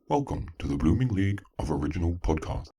Welcome to the Blooming League of Original Podcasts.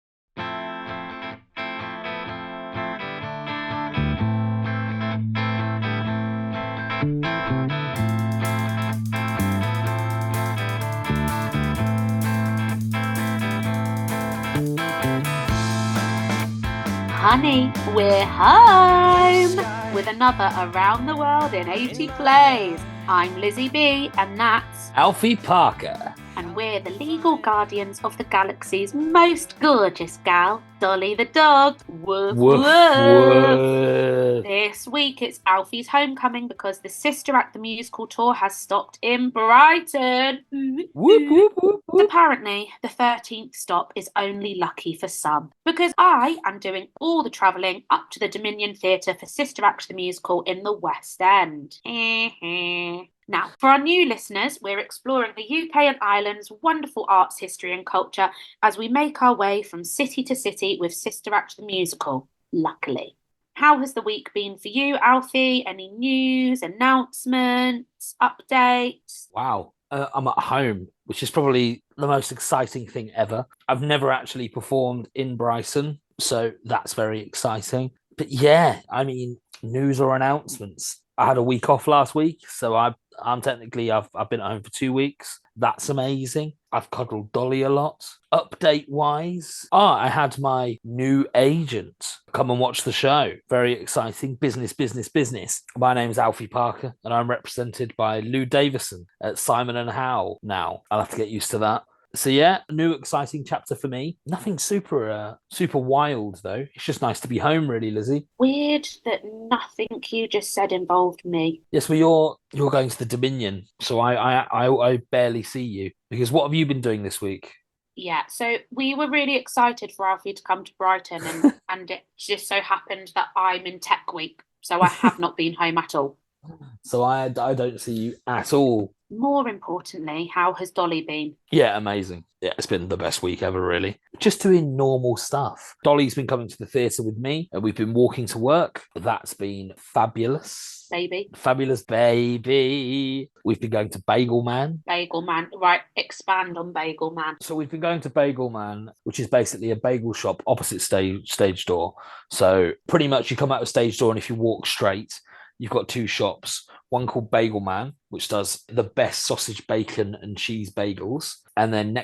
Honey, we're home with another Around the World in 80 Plays. I'm Lizzie B, and that's Alfie Parker. And we're the legal guardians of the galaxy's most gorgeous gal, Dolly the dog. Woof, Woof, woof. woof. This week it's Alfie's homecoming because the Sister Act the musical tour has stopped in Brighton. Whoop, whoop, whoop, whoop. Apparently, the 13th stop is only lucky for some, because I am doing all the travelling up to the Dominion Theatre for Sister Act the musical in the West End. Now, for our new listeners, we're exploring the UK and Ireland's wonderful arts history and culture as we make our way from city to city with Sister Act the musical, luckily. How has the week been for you, Alfie? Any news, announcements, updates? Wow. I'm at home, which is probably the most exciting thing ever. I've never actually performed in Brighton, so that's very exciting. But yeah, I mean, news or announcements. I had a week off last week, so I've been at home for 2 weeks. That's amazing. I've cuddled Dolly a lot. Update wise, I had my new agent come and watch the show. Very exciting. Business. My name's Alfie Parker, and I'm represented by Lou Davison at Simon and Howell now. I'll have to get used to that. So yeah, new exciting chapter for me. Nothing super wild though. It's just nice to be home, really, Lizzie. Weird that nothing you just said involved me. Yes, well, you're going to the Dominion, so I barely see you, because what have you been doing this week? Yeah, so we were really excited for Alfie to come to Brighton, and it just so happened that I'm in Tech Week, so I have not been home at all. So I don't see you at all. More importantly, how has Dolly been? Yeah, amazing. Yeah, it's been the best week ever, really. Just doing normal stuff. Dolly's been coming to the theatre with me, and we've been walking to work. That's been fabulous. Baby. Fabulous, baby. We've been going to Bagel Man. Bagel Man. Right, expand on Bagel Man. So we've been going to Bagel Man, which is basically a bagel shop opposite stage door. So pretty much you come out of stage door, and if you walk straight, you've got two shops. One called Bagel Man, which does the best sausage, bacon, and cheese bagels. And then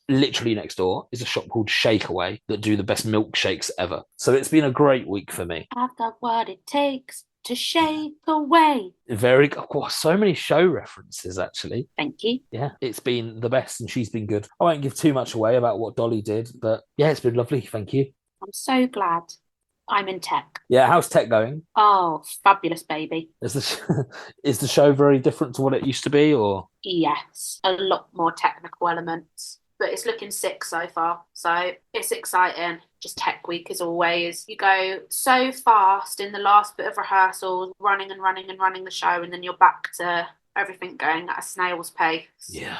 literally next door, is a shop called Shakeaway that do the best milkshakes ever. So it's been a great week for me. I've got what it takes to shake away. So many show references, actually. Thank you. Yeah, it's been the best, and she's been good. I won't give too much away about what Dolly did, but yeah, it's been lovely. Thank you. I'm so glad. I'm in tech. Yeah, how's tech going? Oh, fabulous, baby. Is the show very different to what it used to be, or? Yes, a lot more technical elements, but it's looking sick so far. So it's exciting. Just Tech Week as always. You go so fast in the last bit of rehearsals, running the show, and then you're back to everything going at a snail's pace. Yeah.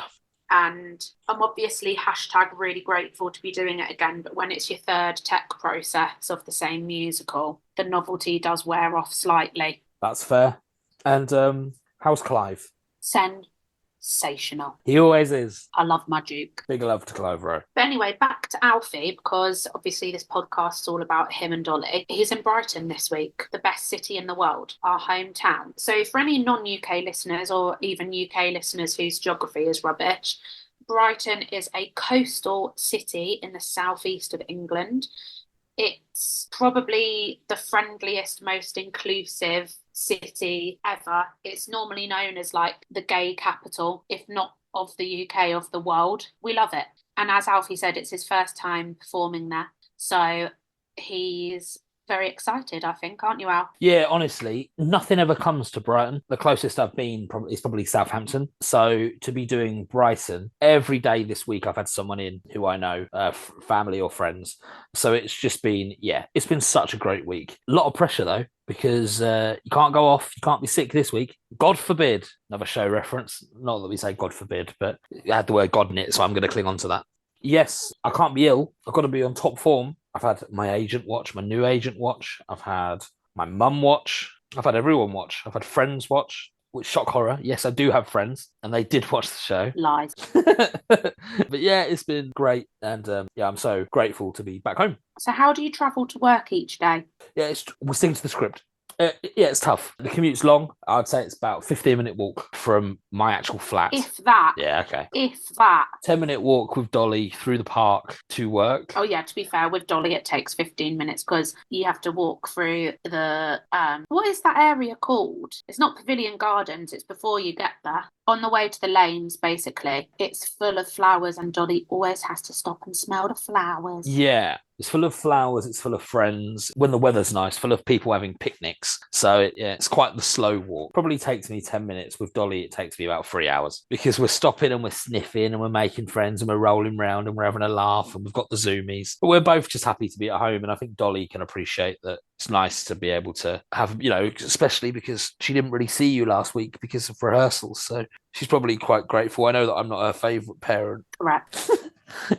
And I'm obviously #really grateful to be doing it again. But when it's your third tech process of the same musical, the novelty does wear off slightly. That's fair. And how's Clive? Sensational. He always is. I love my Duke. Big love to Clive Rowe. But anyway, back to Alfie, because obviously this podcast is all about him and Dolly. He's in Brighton this week, the best city in the world, our hometown. So for any non-UK listeners, or even UK listeners whose geography is rubbish, Brighton is a coastal city in the southeast of England. It's probably the friendliest, most inclusive city ever. It's normally known as like the gay capital, if not of the UK, of the world. We love it. And as Alfie said, it's his first time performing there. So he's very excited, I think, aren't you, Al? Yeah, honestly, nothing ever comes to Brighton. The closest I've been is probably Southampton. So to be doing Brighton every day this week, I've had someone in who I know, family or friends. So it's just been, it's been such a great week. A lot of pressure though, because you can't go off, you can't be sick this week. God forbid, another show reference. Not that we say God forbid, but it had the word God in it, so I'm going to cling on to that. Yes, I can't be ill. I've got to be on top form. I've had my agent watch, my new agent watch. I've had my mum watch. I've had everyone watch. I've had friends watch. Which shock horror. Yes, I do have friends, and they did watch the show. Lies. But But yeah, it's been great. And I'm so grateful to be back home. So how do you travel to work each day? Yeah, we're sticking to the script. Yeah, it's tough. The commute's long. I'd say it's about 15-minute walk from my actual flat. If that. Yeah, okay. If that. 10-minute walk with Dolly through the park to work. Oh yeah, to be fair, with Dolly it takes 15 minutes because you have to walk through the what is that area called? It's not Pavilion Gardens, it's before you get there. On the way to the lanes, basically. It's full of flowers and Dolly always has to stop and smell the flowers. Yeah. It's full of flowers, it's full of friends. When the weather's nice, full of people having picnics. So it's quite the slow walk. Probably takes me 10 minutes. With Dolly, it takes me about 3 hours because we're stopping and we're sniffing and we're making friends and we're rolling around and we're having a laugh and we've got the zoomies. But we're both just happy to be at home. And I think Dolly can appreciate that it's nice to be able to have, especially because she didn't really see you last week because of rehearsals. So she's probably quite grateful. I know that I'm not her favourite parent. Correct.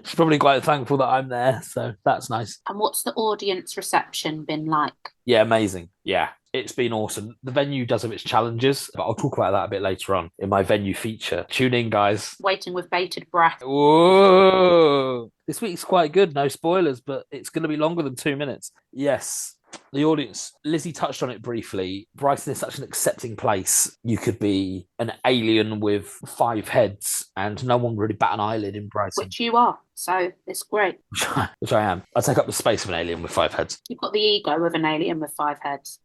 She's probably quite thankful that I'm there, so that's nice. And what's the audience reception been like? Yeah, amazing. Yeah, it's been awesome. The venue does have its challenges, but I'll talk about that a bit later on in my venue feature. Tune in, guys. Waiting with bated breath. Whoa! This week's quite good, no spoilers, but it's going to be longer than 2 minutes. Yes. The audience, Lizzie touched on it briefly. Brighton is such an accepting place. You could be an alien with 5 heads and no one really bat an eyelid in Brighton. Which you are, so it's great. Which I am. I take up the space of an alien with 5 heads. You've got the ego of an alien with 5 heads.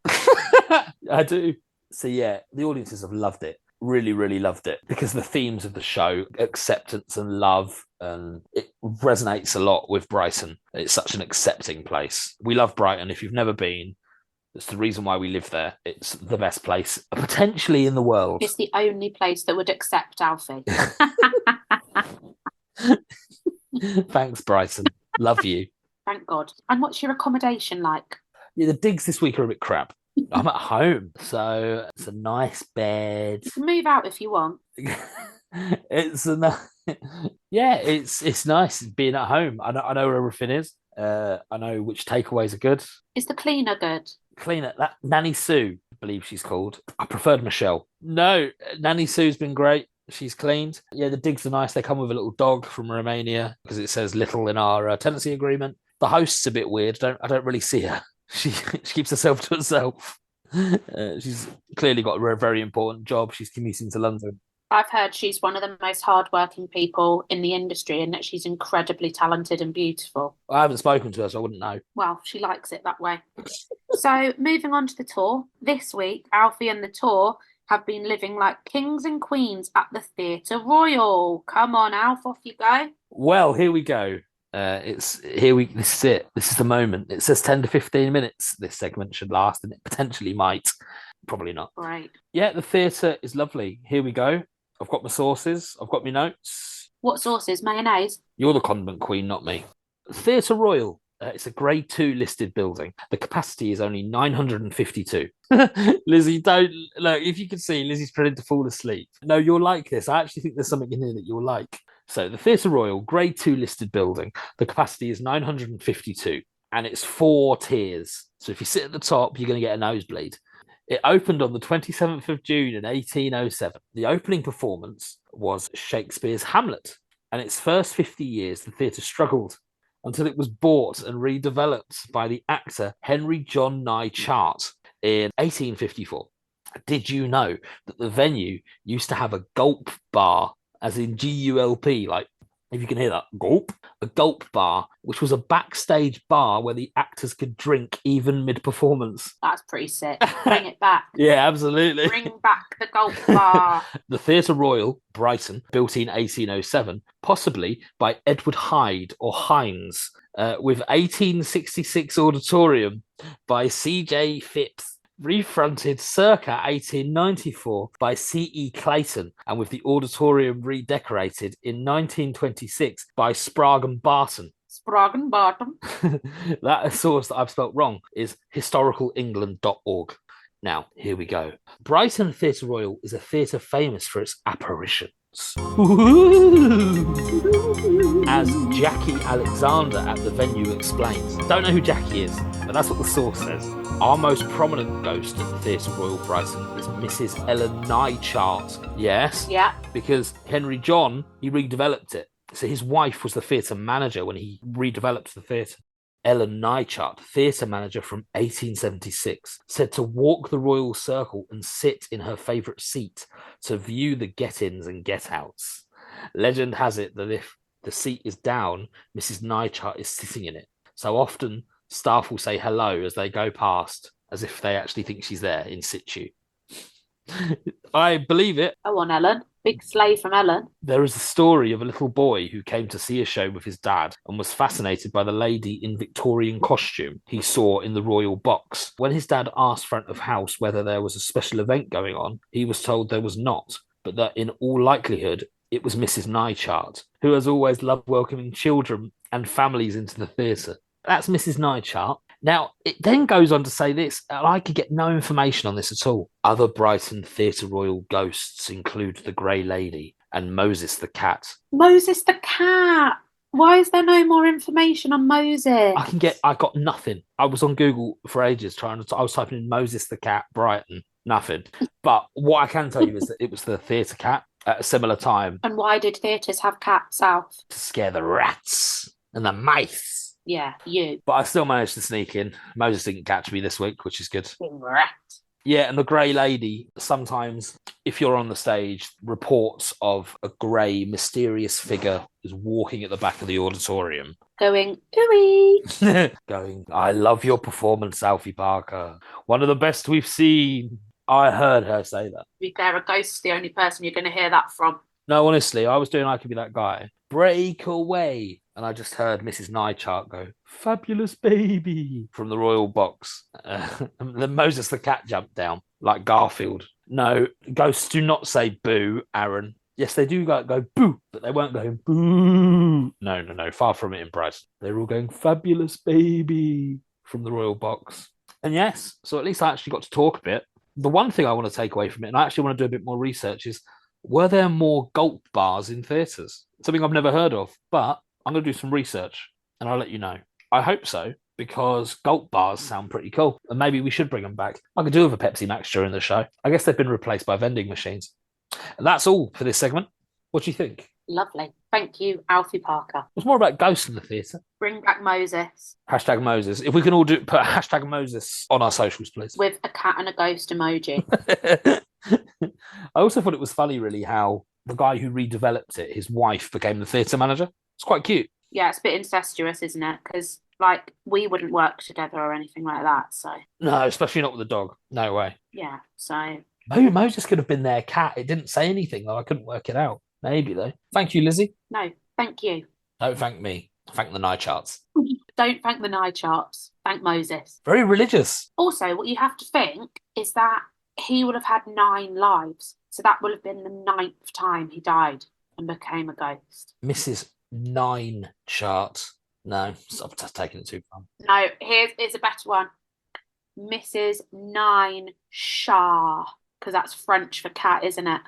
I do. So yeah, the audiences have loved it. Really, really loved it because the themes of the show, acceptance and love, and it resonates a lot with Brighton. It's such an accepting place. We love Brighton. If you've never been, it's the reason why we live there. It's the best place potentially in the world. It's the only place that would accept Alfie. Thanks, Brighton. Love you. Thank God. And what's your accommodation like? Yeah, the digs this week are a bit crap. I'm at home, so it's a nice bed. You can move out if you want. It's nice being at home. I know where everything is. I know which takeaways are good. Is the cleaner good? Cleaner, that Nanny Sue, I believe she's called. I preferred Michelle. No, Nanny Sue's been great. She's cleaned. Yeah, the digs are nice. They come with a little dog from Romania because it says little in our tenancy agreement. The host's a bit weird. I don't really see her. She keeps herself to herself. She's clearly got a very important job. She's commuting to London. I've heard she's one of the most hardworking people in the industry and that she's incredibly talented and beautiful. I haven't spoken to her, so I wouldn't know. Well, she likes it that way. So, moving on to the tour. This week, Alfie and the tour have been living like kings and queens at the Theatre Royal. Come on, Alf, off you go. Well, here we go. This is it. This is the moment. It says 10 to 15 minutes. This segment should last, and it potentially might. Probably not. Right. Yeah, the theatre is lovely. Here we go. I've got my sauces. I've got my notes. What sauces? Mayonnaise? You're the condiment queen, not me. Theatre Royal. It's a Grade 2 listed building. The capacity is only 952. Lizzie, don't look. If you can see, Lizzie's pretending to fall asleep. No, you'll like this. I actually think there's something in here that you'll like. So the Theatre Royal, Grade 2 listed building, the capacity is 952 and it's 4 tiers. So if you sit at the top, you're going to get a nosebleed. It opened on the 27th of June in 1807. The opening performance was Shakespeare's Hamlet. And its first 50 years, the theatre struggled until it was bought and redeveloped by the actor Henry John Nye Chart in 1854. Did you know that the venue used to have a gulp bar? As in G-U-L-P, like, if you can hear that, gulp. A gulp bar, which was a backstage bar where the actors could drink even mid-performance. That's pretty sick. Bring it back. Yeah, absolutely. Bring back the gulp bar. The Theatre Royal, Brighton, built in 1807, possibly by Edward Hyde or Hines, with 1866 auditorium by C.J. Phipps. Refronted circa 1894 by C.E. Clayton, and with the auditorium redecorated in 1926 by Sprague and Barton. Sprague and Barton. That source that I've spelt wrong is historicalengland.org. Now, here we go. Brighton Theatre Royal is a theatre famous for its apparitions. As Jackie Alexander at the venue explains. Don't know who Jackie is, but that's what the source says. Our most prominent ghost at the Theatre Royal Brighton is Mrs. Ellen Nye Chart. Yes? Yeah. Because Henry John, he redeveloped it. So his wife was the theatre manager when he redeveloped the theatre. Ellen Nychart, theatre manager from 1876, said to walk the royal circle and sit in her favourite seat to view the get-ins and get-outs. Legend has it that if the seat is down, Mrs. Nychart is sitting in it. So often staff will say hello as they go past, as if they actually think she's there in situ. I believe it. Go on, Ellen. Big sleigh from Ellen. There is a story of a little boy who came to see a show with his dad and was fascinated by the lady in Victorian costume he saw in the royal box. When his dad asked front of house whether there was a special event going on, he was told there was not, but that in all likelihood it was Mrs. Nychart, who has always loved welcoming children and families into the theatre. That's Mrs. Nychart. Now, it then goes on to say this, and I could get no information on this at all. Other Brighton Theatre Royal ghosts include the Grey Lady and Moses the Cat. Moses the cat. Why is there no more information on Moses? I got nothing. I was on Google for ages I was typing in Moses the Cat, Brighton, nothing. But what I can tell you is that it was the theatre cat at a similar time. And why did theatres have cats, Alf? To scare the rats and the mice. Yeah, you. But I still managed to sneak in. Moses didn't catch me this week, which is good. Rat. Yeah, and the Grey Lady, sometimes, if you're on the stage, reports of a grey, mysterious figure is walking at the back of the auditorium. Going, ooey. Going, I love your performance, Alfie Parker. One of the best we've seen. I heard her say that. To be fair, a ghost's the only person you're going to hear that from. No, honestly, I was doing I Could Be That Guy. Break away. And I just heard Mrs. Nychart go, fabulous baby, from the royal box. And then Moses the cat jumped down, like Garfield. No, ghosts do not say boo, Aaron. Yes, they do go boo, but they weren't going boo. No, far from it in Brighton. They're all going fabulous baby from the royal box. And yes, so at least I actually got to talk a bit. The one thing I want to take away from it, and I actually want to do a bit more research, is were there more gulp bars in theatres? Something I've never heard of, but I'm going to do some research and I'll let you know. I hope so, because gulp bars sound pretty cool and maybe we should bring them back. I could do with a Pepsi Max during the show. I guess they've been replaced by vending machines. And that's all for this segment. What do you think? Lovely. Thank you, Alfie Parker. It's more about ghosts in the theatre. Bring back Moses. Hashtag Moses. If we can all put hashtag Moses on our socials, please. With a cat and a ghost emoji. I also thought it was funny, really, how the guy who redeveloped it, his wife became the theatre manager. It's quite cute. Yeah, it's a bit incestuous, isn't it? Because, like, we wouldn't work together or anything like that, so... No, especially not with a dog. No way. Yeah, so... Maybe Moses could have been their cat. It didn't say anything, though. I couldn't work it out. Maybe, though. Thank you, Lizzie. No, thank you. Don't thank me. Thank the Nycharts. Don't thank the Nycharts. Thank Moses. Very religious. Also, what you have to think is that he would have had 9 lives. So that would have been the 9th time he died and became a ghost. Mrs. 9 charts. No, I've just taken it too far. No, here's a better one. Mrs. 9 Shah. Because that's French for cat, isn't it?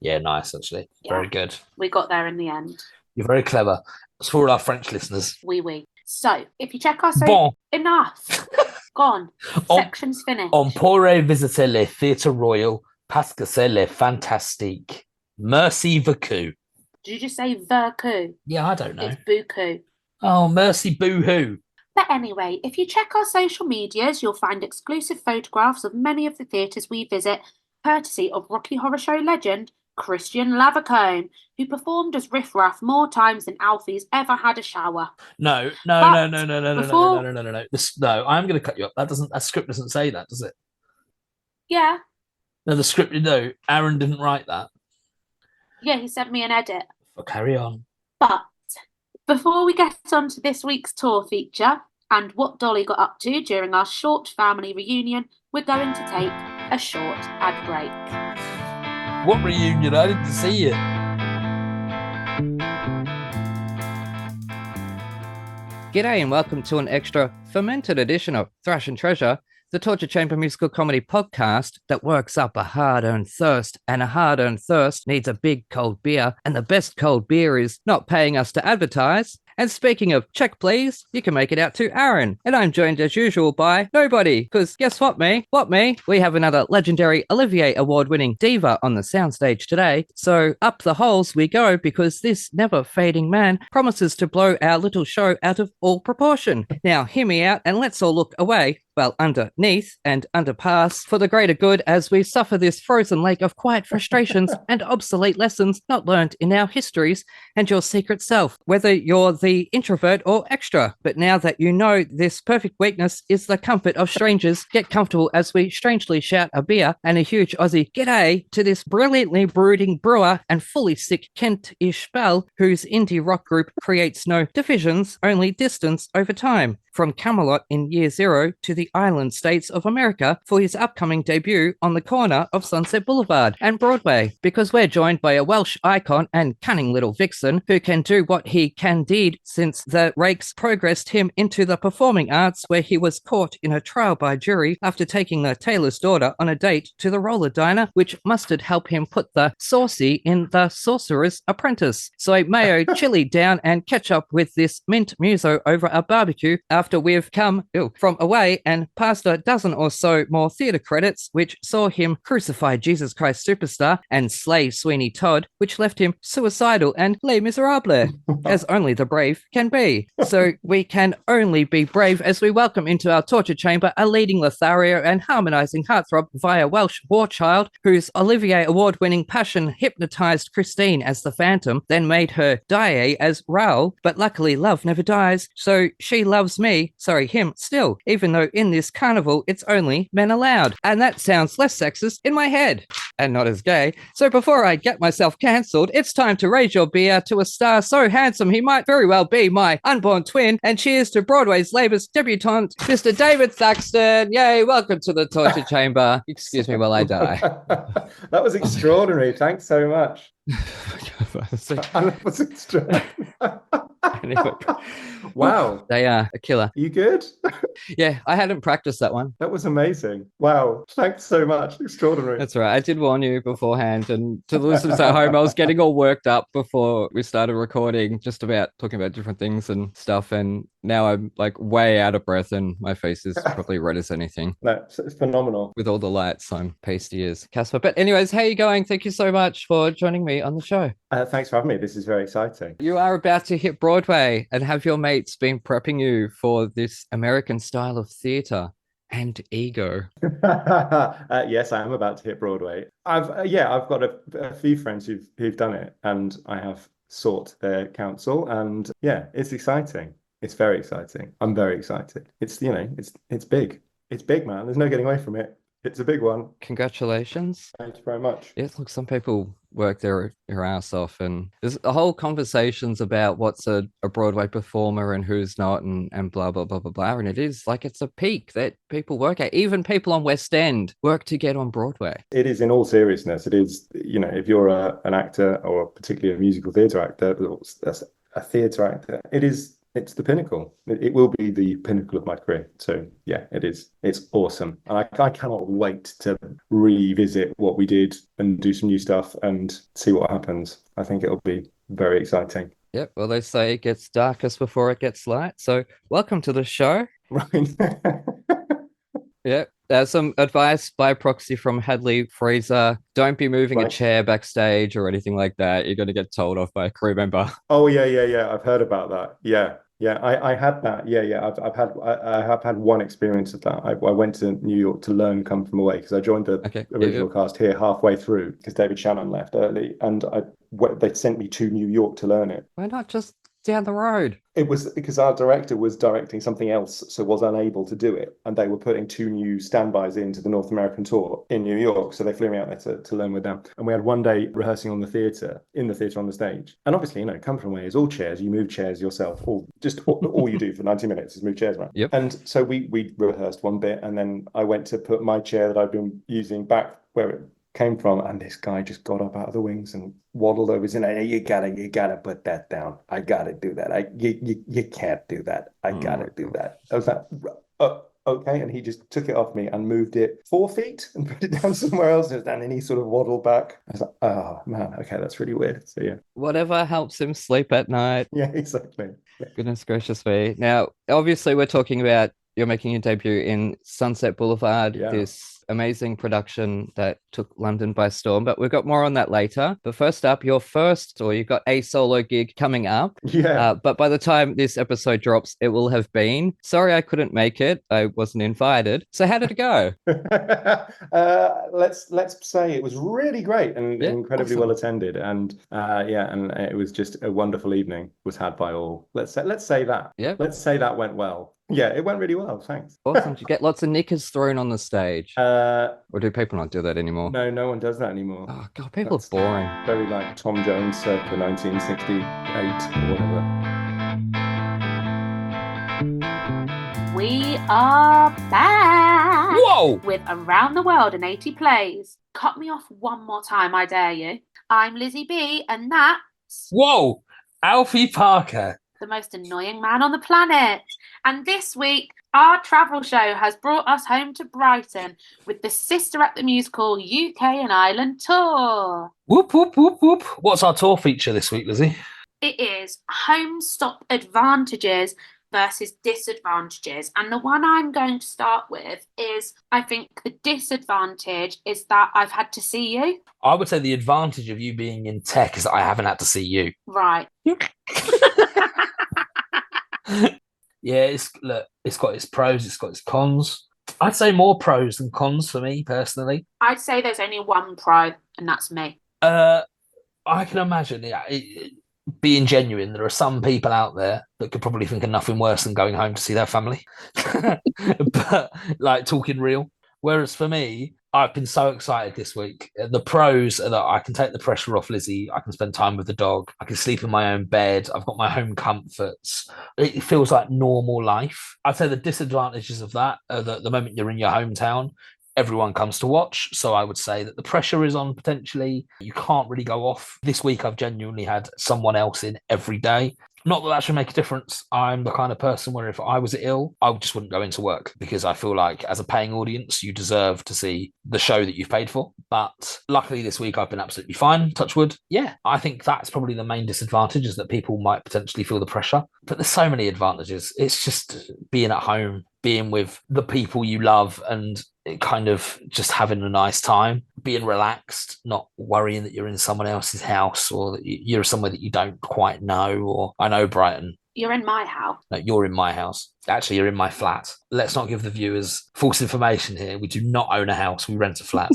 Yeah, nice, actually. Yeah. Very good. We got there in the end. You're very clever. It's for all our French listeners. Oui. So, if you check our... Bon. Enough. Gone. Section's finished. On pourrait visiter les Theatre Royal parce que c'est les fantastique. Merci beaucoup. Did you just say vercou? Yeah, I don't know. It's buku. Oh, mercy boo-hoo. But anyway, if you check our social medias, you'll find exclusive photographs of many of the theatres we visit, courtesy of Rocky Horror Show legend Christian Lavercombe, who performed as Riff Raff more times than Alfie's ever had a shower. No. No, I'm going to cut you up. That script doesn't say that, does it? Yeah. No, the script, no, Aaron didn't write that. Yeah, he sent me an edit. Well, carry on. But before we get on to this week's tour feature and what Dolly got up to during our short family reunion, we're going to take a short ad break. What reunion? I didn't see it. G'day and welcome to an extra fermented edition of Thrash and Treasure, the Torture Chamber musical comedy podcast that works up a hard-earned thirst, and a hard-earned thirst needs a big cold beer, and the best cold beer is not paying us to advertise. And speaking of check please, you can make it out to Aaron. And I'm joined as usual by nobody, because guess what, me? What, me? We have another legendary Olivier Award-winning diva on the soundstage today. So up the holes we go, because this never-fading man promises to blow our little show out of all proportion. Now, hear me out and let's all look away, well, underneath and underpass, for the greater good as we suffer this frozen lake of quiet frustrations and obsolete lessons not learned in our histories and your secret self, whether you're the introvert or extra. But now that you know this perfect weakness is the comfort of strangers, get comfortable as we strangely shout a beer and a huge Aussie g'day to this brilliantly brooding brewer and fully sick Kent-ish belle whose indie rock group creates no divisions, only distance over time. From Camelot in Year Zero to the island states of America for his upcoming debut on the corner of Sunset Boulevard and Broadway, because we're joined by a Welsh icon and cunning little vixen who can do what he can did since the rakes progressed him into the performing arts, where he was caught in a trial by jury after taking the tailor's daughter on a date to the roller diner, which mustard help him put the saucy in the sorcerer's apprentice. So mayo chili down and catch up with this mint muso over a barbecue after we've come from away and past a dozen or so more theatre credits, which saw him crucify Jesus Christ Superstar and slay Sweeney Todd, which left him suicidal and Les Miserables, as only the brave can be. So we can only be brave as we welcome into our torture chamber a leading Lothario and harmonising heartthrob via Welsh war child, whose Olivier Award-winning passion hypnotised Christine as the Phantom, then made her die as Raoul, but luckily love never dies, so she loves him still, even though in this carnival it's only men allowed. And that sounds less sexist in my head, and not as gay. So before I get myself cancelled, it's time to raise your beer to a star so handsome he might very well be my unborn twin, and cheers to Broadway's latest debutante, Mr. David Thaxton. Yay, welcome to the torture chamber. Excuse me while I die. That was extraordinary. Thanks so much. That was extraordinary. Anyway. Wow. They are a killer. You good? Yeah, I hadn't practiced that one. That was amazing. Wow. Thanks so much. Extraordinary. That's right. I did warn you beforehand. And to the listeners at home, I was getting all worked up before we started recording, just about talking about different things and stuff. And now I'm like way out of breath and my face is probably red as anything. No, it's phenomenal. With all the lights, I'm pasty as Casper. But anyways, how are you going? Thank you so much for joining me on the show. Thanks for having me. This is very exciting. You are about to hit Broadway, and have your mates been prepping you for this American style of theatre and ego? Yes, I am about to hit Broadway. I've got a few friends who've done it, and I have sought their counsel, and yeah, it's exciting. It's very exciting. I'm very excited. It's big. It's big, man. There's no getting away from it. It's a big one. Congratulations. Thank you very much. Yes, look, some people work their ass off, and there's a whole conversations about what's a Broadway performer and who's not, and blah, blah, blah, blah, blah. And it is like it's a peak that people work at. Even people on West End work to get on Broadway. It is, in all seriousness. It is, if you're an actor, or particularly a musical theatre actor, a theatre actor, it's the pinnacle. It will be the pinnacle of my career. So yeah, it is. It's awesome. And I cannot wait to revisit what we did and do some new stuff and see what happens. I think it'll be very exciting. Yep. Well, they say it gets darkest before it gets light. So welcome to the show. Right. Yeah. There's some advice by proxy from Hadley Fraser. Don't be moving a chair backstage or anything like that. You're going to get told off by a crew member. Oh, yeah. I've heard about that. Yeah. I had that. Yeah. I have had one experience of that. I went to New York to learn Come From Away because I joined the original cast here halfway through because David Shannon left early, and they sent me to New York to learn it. Why not just down the road? It was because our director was directing something else, so was unable to do it, and they were putting 2 new standbys into the North American tour in New York, so they flew me out there to learn with them. And we had one day rehearsing in the theatre on the stage, and obviously, Come From Away is all chairs. You move chairs yourself, all you do for 90 minutes is move chairs around. Yep. And so we rehearsed one bit, and then I went to put my chair that I've been using back where it came from, and this guy just got up out of the wings and waddled over his and you gotta put that down. I gotta do that. You can't do that. I gotta do that. I was like, okay. And he just took it off me and moved it 4 feet and put it down somewhere else. And then he sort of waddled back. I was like, oh man, okay, that's really weird. So yeah. Whatever helps him sleep at night. Yeah, exactly. Yeah. Goodness gracious me. Now, obviously, we're talking about you're making your debut in Sunset Boulevard, Yeah. this amazing production that took London by storm. But we've got more on that later. But first up, you've got a solo gig coming up. Yeah. But by the time this episode drops, it will have been. Sorry, I couldn't make it. I wasn't invited. So how did it go? Let's say it was really great and Yeah, incredibly awesome. well attended, and and it was just a wonderful evening was had by all. Let's say that. Yeah. Let's say that went well. Yeah, it went really well. Thanks. Awesome. Did you get lots of knickers thrown on the stage? Or do people not do that anymore? No one does that anymore. Oh, God, people That's are boring. Very like Tom Jones circa 1968 or whatever. We are back Whoa! with Around the World in 80 Plays. Cut me off one more time, I dare you. I'm Lizzie B, and that's Whoa! Alfie Parker. the most annoying man on the planet. And this week, our travel show has brought us home to Brighton with the Sister Act the Musical UK and Ireland tour. Whoop, whoop, whoop, whoop. What's our tour feature this week, Lizzie? It is home stop advantages versus disadvantages. And the one I'm going to start with is, I think the disadvantage is that I've had to see you. I would say the advantage of you being in tech is that I haven't had to see you. Right. Yeah, it's got its pros, it's got its cons. I'd say more pros than cons for me personally. I'd say there's only one pro, and that's me. I can imagine being genuine. There are some people out there that could probably think of nothing worse than going home to see their family, but like talking real. Whereas for me, I've been so excited this week. The pros are that I can take the pressure off Lizzie. I can spend time with the dog. I can sleep in my own bed. I've got my home comforts. It feels like normal life. I'd say the disadvantages of that are that the moment you're in your hometown, everyone comes to watch. So I would say that the pressure is on potentially. You can't really go off. This week, I've genuinely had someone else in every day. Not that should make a difference. I'm the kind of person where if I was ill, I just wouldn't go into work because I feel like as a paying audience, you deserve to see the show that you've paid for. But luckily this week, I've been absolutely fine, touch wood. Yeah, I think that's probably the main disadvantage is that people might potentially feel the pressure. But there's so many advantages. It's just being at home, being with the people you love and kind of just having a nice time, being relaxed, not worrying that you're in someone else's house or that you're somewhere that you don't quite know. Or I know Brighton. You're in my house. No, you're in my house. Actually, you're in my flat. Let's not give the viewers false information here. We do not own a house. We rent a flat.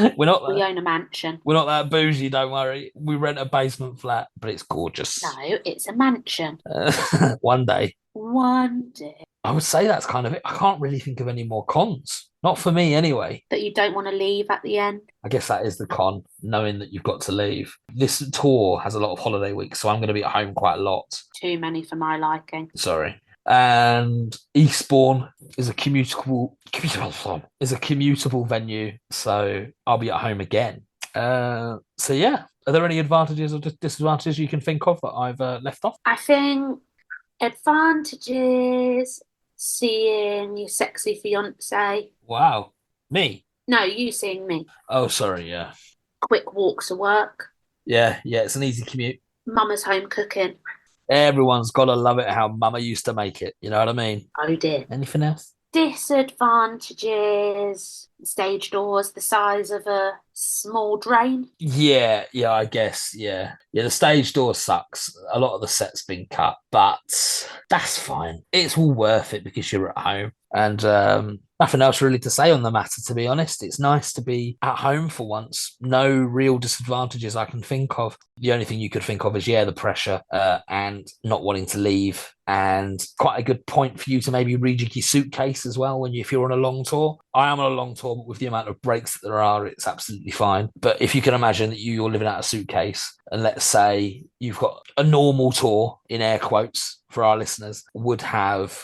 We own a mansion. We're not that bougie, don't worry. We rent a basement flat, but it's gorgeous. No, it's a mansion. One day. One day. I would say that's kind of it. I can't really think of any more cons. Not for me, anyway. That you don't want to leave at the end. I guess that is the con, knowing that you've got to leave. This tour has a lot of holiday weeks, so I'm going to be at home quite a lot. Too many for my liking. Sorry. And Eastbourne is a commutable venue, so I'll be at home again. So yeah, are there any advantages or disadvantages you can think of that I've left off? I think advantages, seeing your sexy fiance. Wow, me? No, you seeing me. Oh, sorry, yeah. Quick walks to work. Yeah, it's an easy commute. Mama's home cooking. Everyone's got to love it how Mama used to make it. You know what I mean? Oh dear. Anything else? Disadvantages, stage doors the size of a small drain. Yeah, I guess, yeah. The stage door sucks. A lot of the set's been cut, but that's fine. It's all worth it because you're at home. And nothing else really to say on the matter, to be honest. It's nice to be at home for once. No real disadvantages I can think of. The only thing you could think of is, the pressure and not wanting to leave. And quite a good point for you to maybe rejig your suitcase as well if you're on a long tour. I am on a long tour, but with the amount of breaks that there are, it's absolutely fine. But if you can imagine that you're living out a suitcase, and let's say you've got a normal tour, in air quotes, for our listeners, would have,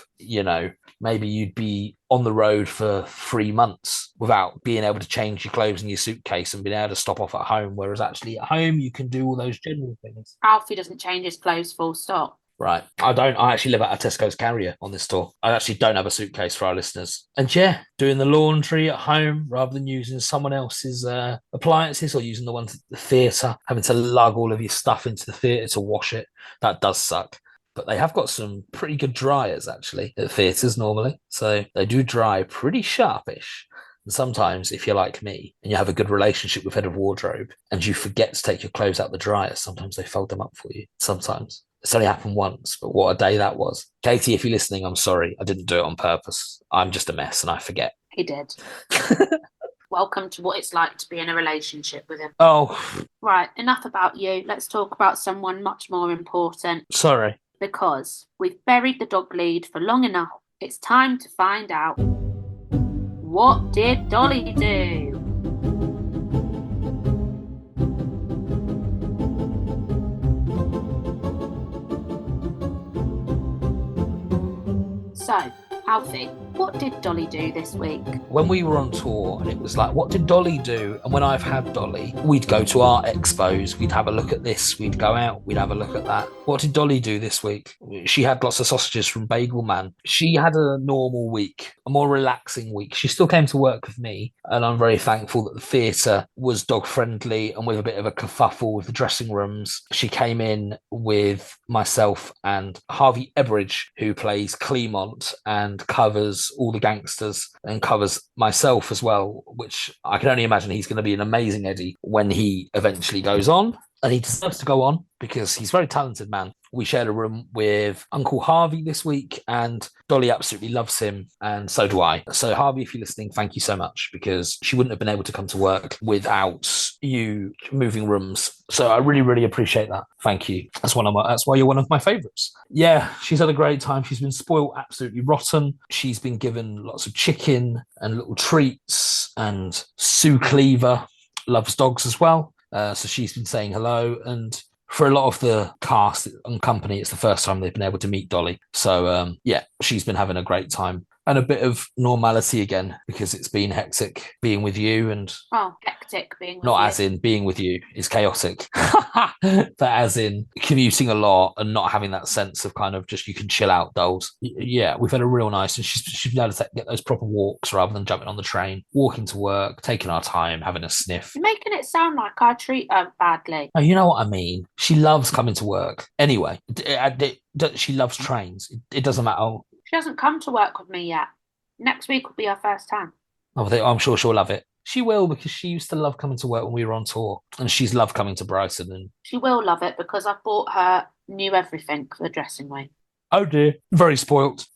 maybe you'd be on the road for 3 months without being able to change your clothes in your suitcase and being able to stop off at home. Whereas actually at home, you can do all those general things. Alfie doesn't change his clothes full stop. Right. I actually live at a Tesco's carrier on this tour. I actually don't have a suitcase for our listeners. And yeah, doing the laundry at home rather than using someone else's appliances or using the ones at the theatre, having to lug all of your stuff into the theatre to wash it. That does suck. But they have got some pretty good dryers actually at theatres normally. So they do dry pretty sharpish. And sometimes, if you're like me and you have a good relationship with head of wardrobe and you forget to take your clothes out the dryer, sometimes they fold them up for you. Sometimes. It's only happened once, but what a day that was. Katie, if you're listening, I'm sorry. I didn't do it on purpose. I'm just a mess and I forget. He did. Welcome to what it's like to be in a relationship with him. Oh. Right, enough about you. Let's talk about someone much more important. Sorry. Because we've buried the dog lead for long enough. It's time to find out, what did Dolly do? So, Alfie, what did Dolly do this week? When we were on tour and it was like, what did Dolly do? And when I've had Dolly, we'd go to art expos, we'd have a look at this, we'd go out, we'd have a look at that. What did Dolly do this week? She had lots of sausages from Bagel Man. She had a normal week, a more relaxing week. She still came to work with me, and I'm very thankful that the theatre was dog friendly and with a bit of a kerfuffle with the dressing rooms. She came in with myself and Harvey Eberidge, who plays Clemont and covers all the gangsters and covers myself as well, which I can only imagine he's going to be an amazing Eddie when he eventually goes on. And he deserves to go on because he's a very talented man. We shared a room with Uncle Harvey this week, and Dolly absolutely loves him, and so do I. So Harvey, if you're listening, thank you so much, because she wouldn't have been able to come to work without you moving rooms. So I really, really appreciate that. Thank you. That's why you're one of my favourites. Yeah, she's had a great time. She's been spoiled absolutely rotten. She's been given lots of chicken and little treats, and Sue Cleaver loves dogs as well. So she's been saying hello, and for a lot of the cast and company, it's the first time they've been able to meet Dolly. So yeah, she's been having a great time. And a bit of normality again, because it's been hectic being with you. And hectic being with not you. as in being with you is chaotic, but as in commuting a lot and not having that sense of kind of just you can chill out, dolls. Yeah, we've had a real nice, and she's been able to get those proper walks rather than jumping on the train, walking to work, taking our time, having a sniff. You're making it sound like I treat her badly. Oh, you know what I mean? She loves coming to work. Anyway, she loves trains. It doesn't matter. She hasn't come to work with me yet. Next week will be her first time. Oh, I'm sure she'll love it. She will, because she used to love coming to work when we were on tour, and she's loved coming to Brighton. And she will love it because I've bought her new everything for the dressing room. Oh dear, very spoilt.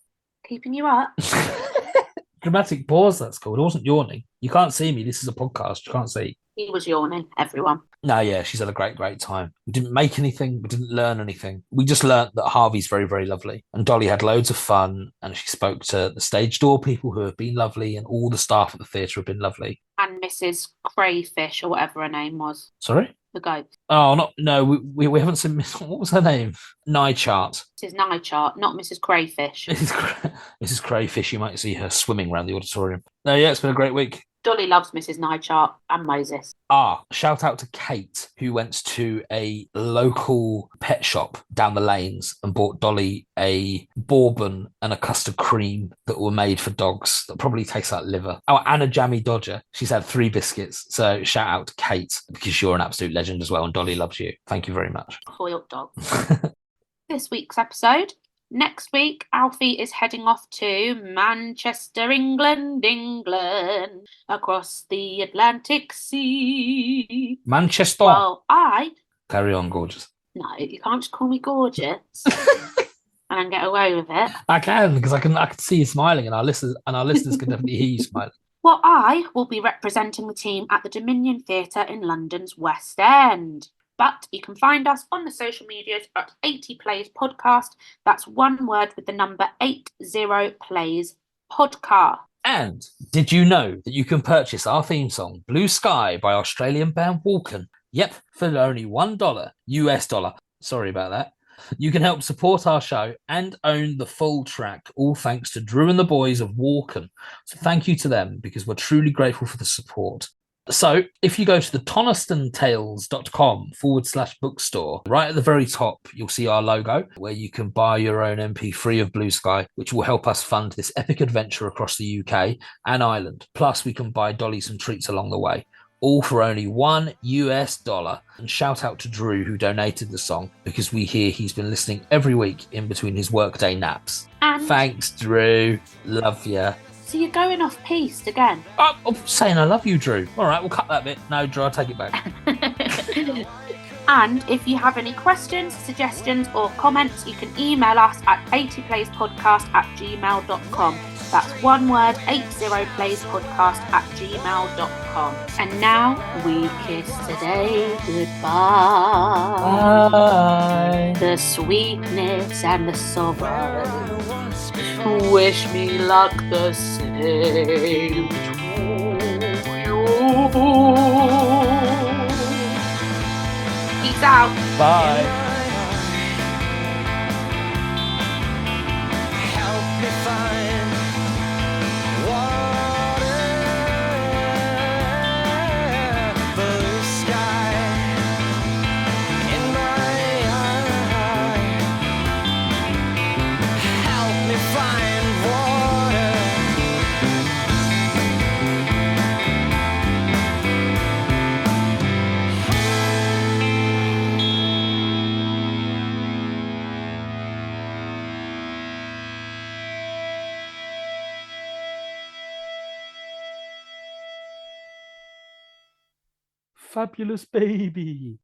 Keeping you up. Dramatic pause, that's called. I wasn't yawning. You can't see me. This is a podcast. You can't see. He was yawning, everyone. No, yeah, she's had a great, great time. We didn't make anything. We didn't learn anything. We just learned that Harvey's very, very lovely. And Dolly had loads of fun. And she spoke to the stage door people who have been lovely. And all the staff at the theatre have been lovely. And Mrs. Crayfish, or whatever her name was. Sorry? The goat. Oh, we haven't seen what was her name? Nychart. Mrs. Nychart, not Mrs. Crayfish. Mrs. Crayfish, you might see her swimming around the auditorium. No, yeah, it's been a great week. Dolly loves Mrs. Nychart and Moses. Shout out to Kate, who went to a local pet shop down the lanes and bought Dolly a bourbon and a custard cream that were made for dogs that probably taste like liver. Oh, and a jammy Dodger. She's had 3 biscuits. So shout out to Kate, because you're an absolute legend as well, and Dolly loves you. Thank you very much. Spoiled dog. This week's episode. Next week, Alfie is heading off to Manchester, England, across the Atlantic Sea. Manchester. Well, Carry on, gorgeous. No, you can't just call me gorgeous and get away with it. I can, because I can see you smiling, and our listeners can definitely hear you smiling. Well, I will be representing the team at the Dominion Theatre in London's West End. But you can find us on the social medias at 80 Plays Podcast. That's one word with the number 80 Plays Podcast. And did you know that you can purchase our theme song, Blue Sky, by Australian band Walken? Yep, for only $1 US dollar. Sorry about that. You can help support our show and own the full track, all thanks to Drew and the boys of Walken. So thank you to them, because we're truly grateful for the support. So if you go to the tonistantales.com/bookstore, right at the very top, you'll see our logo where you can buy your own MP3 of Blue Sky, which will help us fund this epic adventure across the UK and Ireland. Plus, we can buy Dolly some treats along the way, all for only $1. And shout out to Drew, who donated the song, because we hear he's been listening every week in between his workday naps. And Thanks, Drew. Love ya. so you're going off piste again. Oh, I'm saying I love you, Drew. All right, we'll cut that bit. No, Drew, I'll take it back. And if you have any questions, suggestions, or comments, you can email us at 80playspodcast@gmail.com. That's one word, 80playspodcast@gmail.com. And now we kiss today goodbye. Bye. The sweetness and the sorrow. Wish me luck the same. Peace out. Bye. Help me find water, blue sky in my eye. Help me find water. Fabulous baby.